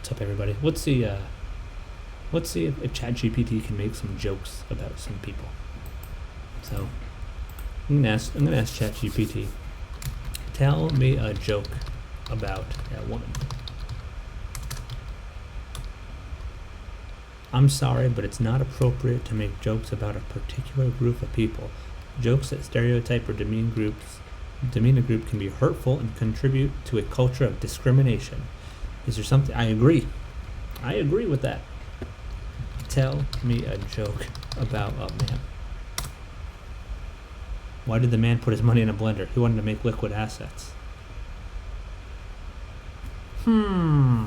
What's up, everybody? Let's see if ChatGPT can make some jokes about some people. So I'm gonna ask ChatGPT, tell me a joke about a woman. I'm sorry, but it's not appropriate to make jokes about a particular group of people. Jokes that stereotype or demean a group can be hurtful and contribute to a culture of discrimination. Is there something? I agree with that. Tell me a joke about a man. Why did the man put his money in a blender? He wanted to make liquid assets. Hmm.